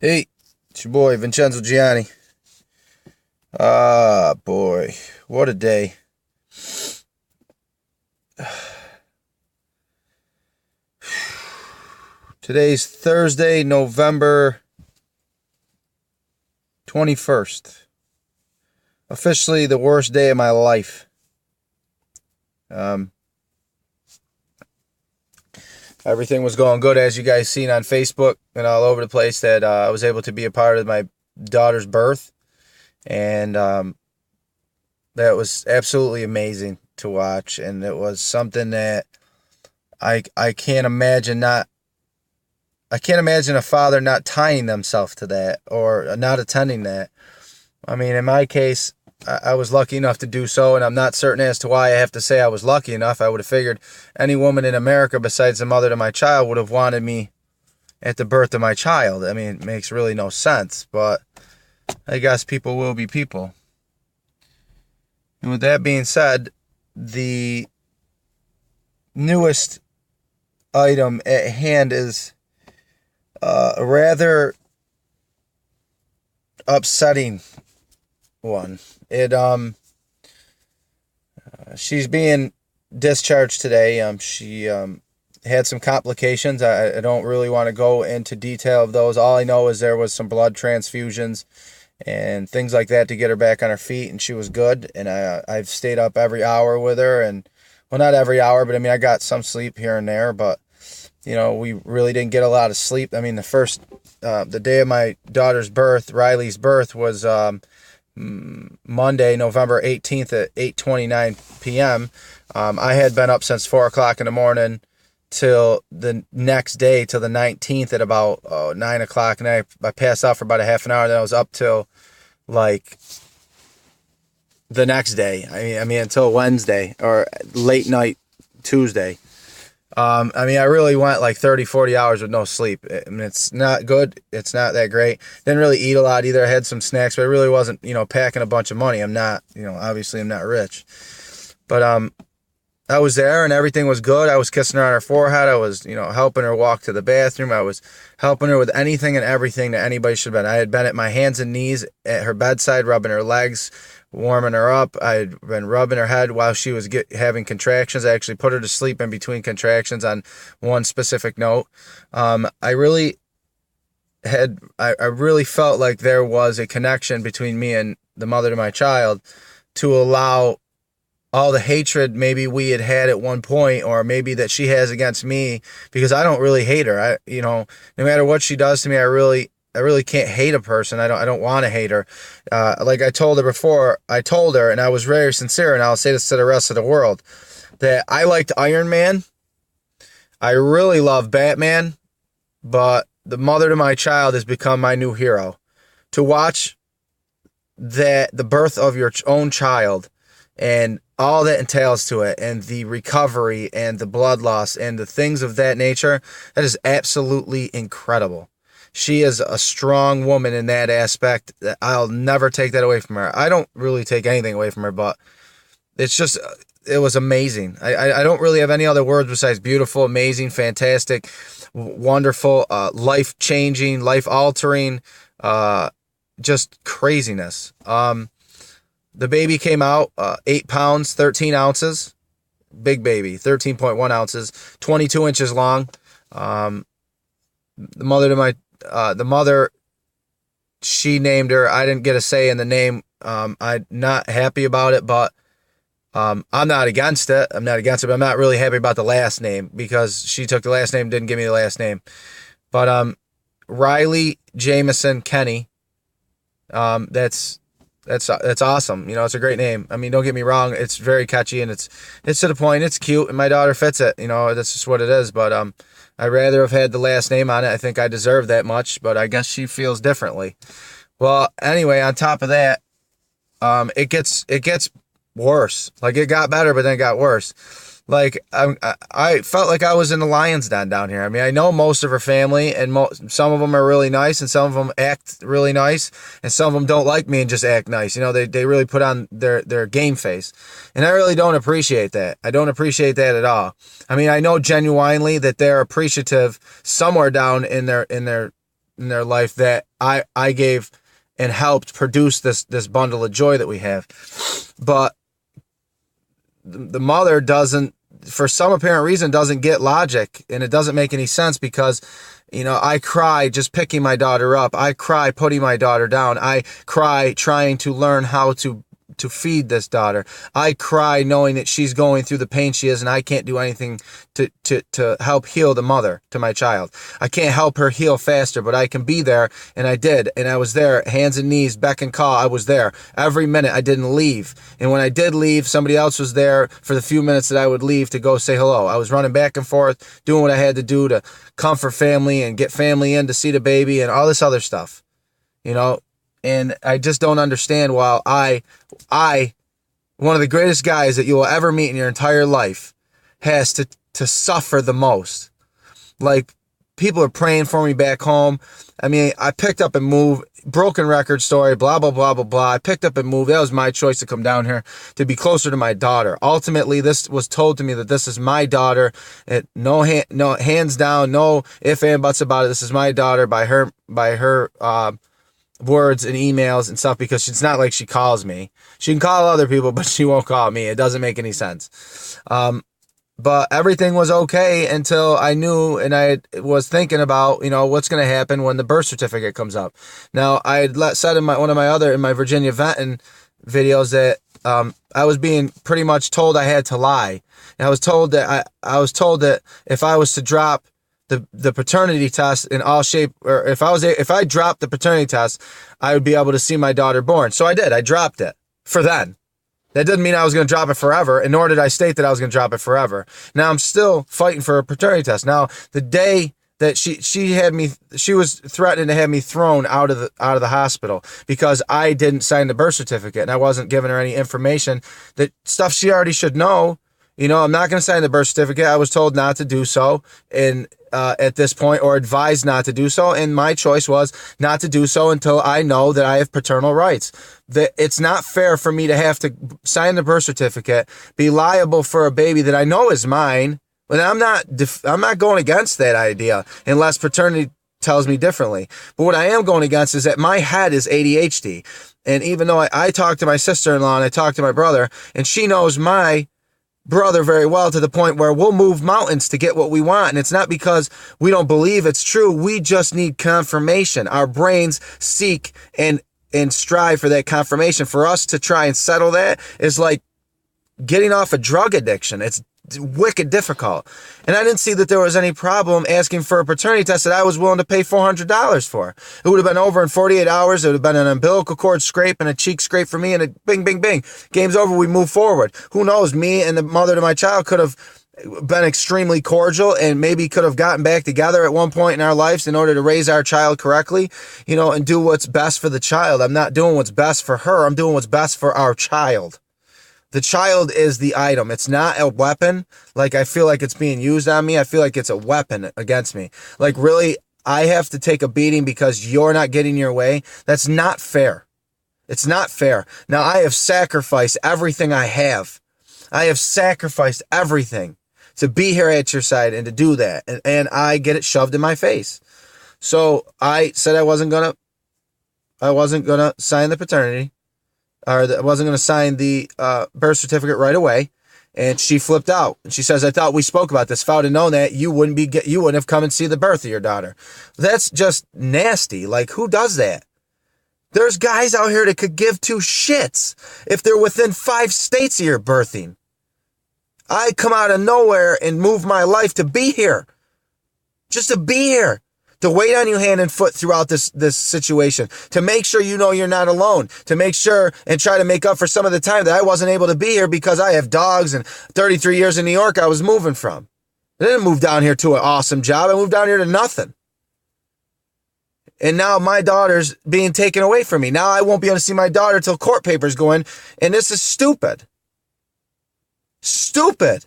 Hey, it's your boy Vyncenzo Gianni. Ah, boy, what a day. Today's Thursday, November 21st. Officially the worst day of my life. Um, Everything was going good, as you guys seen on Facebook and all over the place, that I was able to be a part of my daughter's birth. And that was absolutely amazing to watch. And it was something that I can't imagine not I can't imagine a father not tying themselves to that or not attending that. I mean, in my case, I was lucky enough to do so, and I'm not certain as to why I have to say I was lucky enough. I would have figured any woman in America besides the mother to my child would have wanted me at the birth of my child. I mean, it makes really no sense, but I guess people will be people. And with that being said, the newest item at hand is a rather upsetting one. She's being discharged today. She had some complications. I don't really want to go into detail of those. All I know is there was some blood transfusions and things like that to get her back on her feet, and she was good. And I've stayed up every hour with her, and well, not every hour, but I mean, I got some sleep here and there, but we really didn't get a lot of sleep. I mean, the day of my daughter's birth, Riley's birth, was Monday, November 18th at 8:29 p.m. I had been up since 4 o'clock in the morning till the next day, till the 19th at about 9 o'clock, and I passed out for about a half an hour, then I was up till like the next day. I mean until Wednesday or late night Tuesday. I mean, I really went like 30, 40 hours with no sleep. I mean, it's not good. It's not that great. Didn't really eat a lot either. I had some snacks, but I really wasn't, packing a bunch of money. I'm not, obviously I'm not rich. But I was there and everything was good. I was kissing her on her forehead. I was, helping her walk to the bathroom. I was helping her with anything and everything that anybody should have been. I had been at my hands and knees at her bedside, rubbing her legs, warming her up. I had been rubbing her head while she was having contractions. I actually put her to sleep in between contractions on one specific note. I really felt like there was a connection between me and the mother to my child to allow all the hatred maybe we had at one point, or maybe that she has against me, because I don't really hate her. No matter what she does to me, I really can't hate a person. I don't want to hate her. Like I told her before, and I was very sincere, and I'll say this to the rest of the world, that I liked Iron Man. I really love Batman, but the mother to my child has become my new hero. To watch the birth of your own child and all that entails to it, and the recovery and the blood loss and the things of that nature, that is absolutely incredible. She is a strong woman in that aspect. I'll never take that away from her. I don't really take anything away from her, but it was amazing. I don't really have any other words besides beautiful, amazing, fantastic, wonderful, life-changing, life-altering, just craziness. The baby came out 8 pounds, 13 ounces. Big baby, 13.1 ounces, 22 inches long. The mother, she named her. I didn't get a say in the name. I'm not happy about it, but I'm not against it. But I'm not really happy about the last name, because she took the last name, didn't give me the last name. But Riley Jameson Kenny. That's awesome. It's a great name. I mean, don't get me wrong. It's very catchy, and it's to the point. It's cute, and my daughter fits it. That's just what it is. But I'd rather have had the last name on it. I think I deserve that much, but I guess she feels differently. Well, anyway, on top of that, it gets worse. Like, it got better, but then it got worse. Like, I felt like I was in the lion's den down here. I mean, I know most of her family, and some of them are really nice, and some of them act really nice, and some of them don't like me and just act nice. They really put on their game face, and I really don't appreciate that. I don't appreciate that at all. I mean, I know genuinely that they're appreciative somewhere down in their in their life that I gave and helped produce this bundle of joy that we have. But the mother doesn't, for some apparent reason, doesn't get logic, and it doesn't make any sense because, you know, I cry just picking my daughter up. I cry putting my daughter down. I cry trying to learn how to feed this daughter. I cry knowing that she's going through the pain she is, and I can't do anything to help heal the mother to my child. I can't help her heal faster, but I can be there, and I did. And I was there, hands and knees, beck and call. I was there every minute. I didn't leave. And when I did leave, somebody else was there for the few minutes that I would leave to go say hello. I was running back and forth, doing what I had to do to comfort family and get family in to see the baby and all this other stuff, you know. And I just don't understand why I, one of the greatest guys that you will ever meet in your entire life, has to suffer the most. Like, people are praying for me back home. I mean, I picked up and moved, broken record story, blah, blah, blah, blah, blah. I picked up and moved. That was my choice to come down here to be closer to my daughter. Ultimately, this was told to me that this is my daughter. No hands down, no ifs and buts about it. This is my daughter by her words and emails and stuff, because it's not like she calls me. She can call other people, but she won't call me. It doesn't make any sense. But everything was okay until I knew, and I was thinking about, you know, what's going to happen when the birth certificate comes up. Now, I had said in my Virginia Venton videos that I was being pretty much told I had to lie. And I was told that if I was to drop the paternity test in all shape, or if I dropped the paternity test, I would be able to see my daughter born. So I did. I dropped it for then. That didn't mean I was going to drop it forever, and nor did I state that I was going to drop it forever. Now I'm still fighting for a paternity test. Now, the day that she was threatening to have me thrown out of the hospital because I didn't sign the birth certificate and I wasn't giving her any information, that stuff she already should know. You know, I'm not going to sign the birth certificate. I was told not to do so at this point, or advised not to do so. And my choice was not to do so until I know that I have paternal rights. That it's not fair for me to have to sign the birth certificate, be liable for a baby that I know is mine. But I'm not going against that idea unless paternity tells me differently. But what I am going against is that my head is ADHD. And even though I talk to my sister-in-law and I talk to my brother, and she knows my brother very well, to the point where we'll move mountains to get what we want. And it's not because we don't believe it's true. We just need confirmation. Our brains seek and strive for that confirmation. For us to try and settle that is like getting off a drug addiction. It's wicked difficult. And I didn't see that there was any problem asking for a paternity test that I was willing to pay $400 for. It would have been over in 48 hours. It would have been an umbilical cord scrape and a cheek scrape for me, and a bing, bing, bing. Game's over. We move forward. Who knows? Me and the mother to my child could have been extremely cordial and maybe could have gotten back together at one point in our lives in order to raise our child correctly, you know, and do what's best for the child. I'm not doing what's best for her. I'm doing what's best for our child. The child is the item. It's not a weapon. Like, I feel like it's being used on me. I feel like it's a weapon against me. Like, really, I have to take a beating because you're not getting your way. That's not fair. It's not fair. Now, I have sacrificed everything I have. I have sacrificed everything to be here at your side and to do that. And I get it shoved in my face. So I said I wasn't gonna sign the paternity, or I wasn't going to sign the birth certificate right away. And she flipped out. And she says, I thought we spoke about this. If I would have known that, you wouldn't have come and see the birth of your daughter. That's just nasty. Like, who does that? There's guys out here that could give two shits if they're within 5 states of your birthing. I come out of nowhere and move my life to be here. Just to be here. To wait on you hand and foot throughout this situation, to make sure you know you're not alone, to make sure and try to make up for some of the time that I wasn't able to be here because I have dogs and 33 years in New York I was moving from. I didn't move down here to an awesome job. I moved down here to nothing. And now my daughter's being taken away from me. Now I won't be able to see my daughter till court papers go in, and this is stupid. Stupid.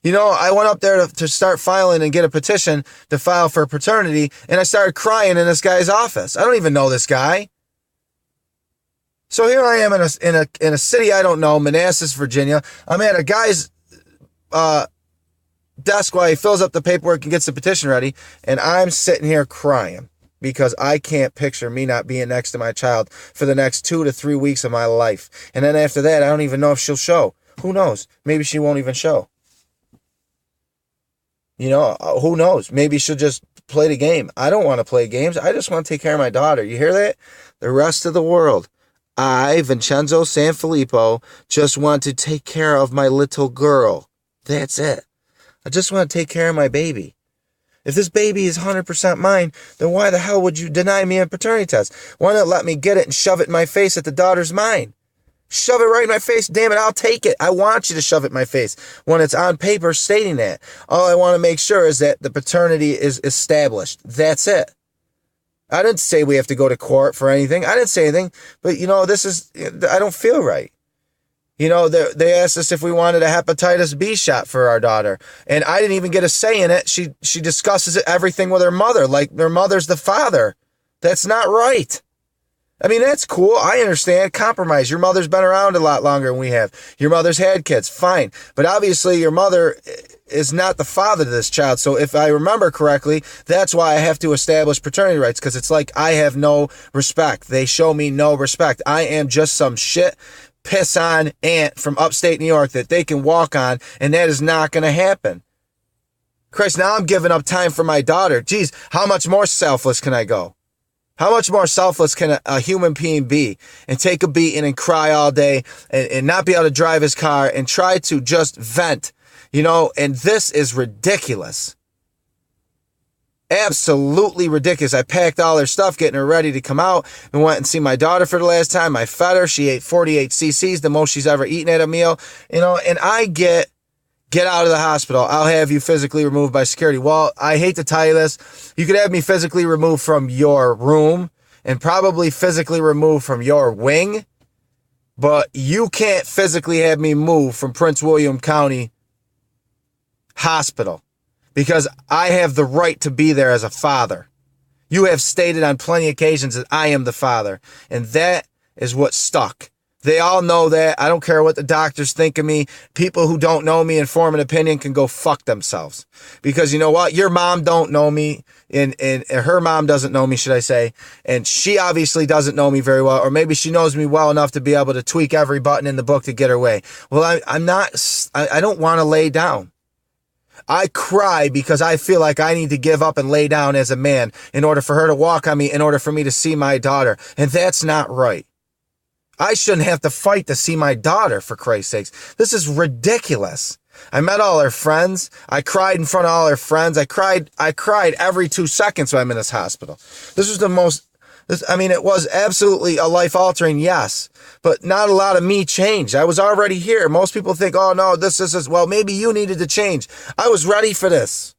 You know, I went up there to start filing and get a petition to file for paternity, and I started crying in this guy's office. I don't even know this guy. So here I am in a city I don't know, Manassas, Virginia. I'm at a guy's desk while he fills up the paperwork and gets the petition ready. And I'm sitting here crying because I can't picture me not being next to my child for the next 2 to 3 weeks of my life. And then after that, I don't even know if she'll show. Who knows? Maybe she won't even show. You know, who knows? Maybe she'll just play the game. I don't want to play games. I just want to take care of my daughter. You hear that? The rest of the world. I, Vyncenzo Sanfilippo, just want to take care of my little girl. That's it. I just want to take care of my baby. If this baby is 100% mine, then why the hell would you deny me a paternity test? Why not let me get it and shove it in my face that the daughter's mine? Shove it right in my face. Damn it, I'll take it. I want you to shove it in my face when it's on paper stating that. All I want to make sure is that the paternity is established. That's it. I didn't say we have to go to court for anything. I didn't say anything. But, you know, I don't feel right. You know, they asked us if we wanted a hepatitis B shot for our daughter. And I didn't even get a say in it. She discusses everything with her mother, like their mother's the father. That's not right. I mean, that's cool. I understand. Compromise. Your mother's been around a lot longer than we have. Your mother's had kids. Fine. But obviously your mother is not the father to this child. So if I remember correctly, that's why I have to establish paternity rights, because it's like I have no respect. They show me no respect. I am just some shit piss on aunt from upstate New York that they can walk on, and that is not going to happen. Christ, now I'm giving up time for my daughter. Geez, how much more selfless can I go? How much more selfless can a human being be and take a beating and cry all day and not be able to drive his car and try to just vent, you know? And this is ridiculous. Absolutely ridiculous. I packed all her stuff, getting her ready to come out, and went and see my daughter for the last time. I fed her. She ate 48 cc's, the most she's ever eaten at a meal, you know, and I get out of the hospital. I'll have you physically removed by security. Well, I hate to tell you this. You could have me physically removed from your room and probably physically removed from your wing, but you can't physically have me moved from Prince William County Hospital, because I have the right to be there as a father. You have stated on plenty of occasions that I am the father, and that is what stuck. They all know that. I don't care what the doctors think of me. People who don't know me and form an opinion can go fuck themselves. Because you know what? Your mom don't know me, and her mom doesn't know me, should I say. And she obviously doesn't know me very well, or maybe she knows me well enough to be able to tweak every button in the book to get her way. Well, I don't want to lay down. I cry because I feel like I need to give up and lay down as a man in order for her to walk on me, in order for me to see my daughter. And that's not right. I shouldn't have to fight to see my daughter, for Christ's sakes. This is ridiculous. I met all her friends. I cried in front of all her friends. I cried every 2 seconds when I'm in this hospital. This was it was absolutely a life-altering, yes, but not a lot of me changed. I was already here. Most people think, oh, no, this is, well, maybe you needed to change. I was ready for this.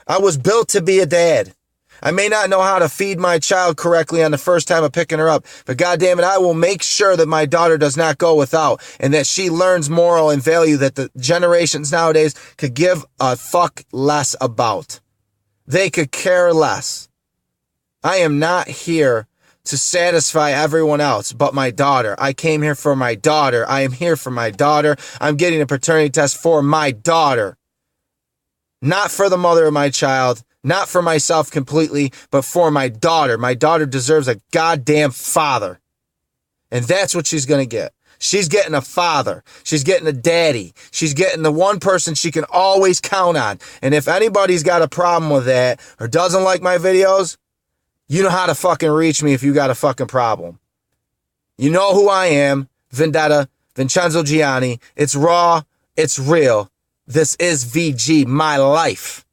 I was built to be a dad. I may not know how to feed my child correctly on the first time of picking her up, but goddamn it, I will make sure that my daughter does not go without, and that she learns moral and value that the generations nowadays could give a fuck less about. They could care less. I am not here to satisfy everyone else but my daughter. I came here for my daughter. I am here for my daughter. I'm getting a paternity test for my daughter. Not for the mother of my child. Not for myself completely, but for my daughter. My daughter deserves a goddamn father. And that's what she's going to get. She's getting a father. She's getting a daddy. She's getting the one person she can always count on. And if anybody's got a problem with that or doesn't like my videos, you know how to fucking reach me if you got a fucking problem. You know who I am. Vendetta, Vyncenzo Gianni. It's raw. It's real. This is VG, my life.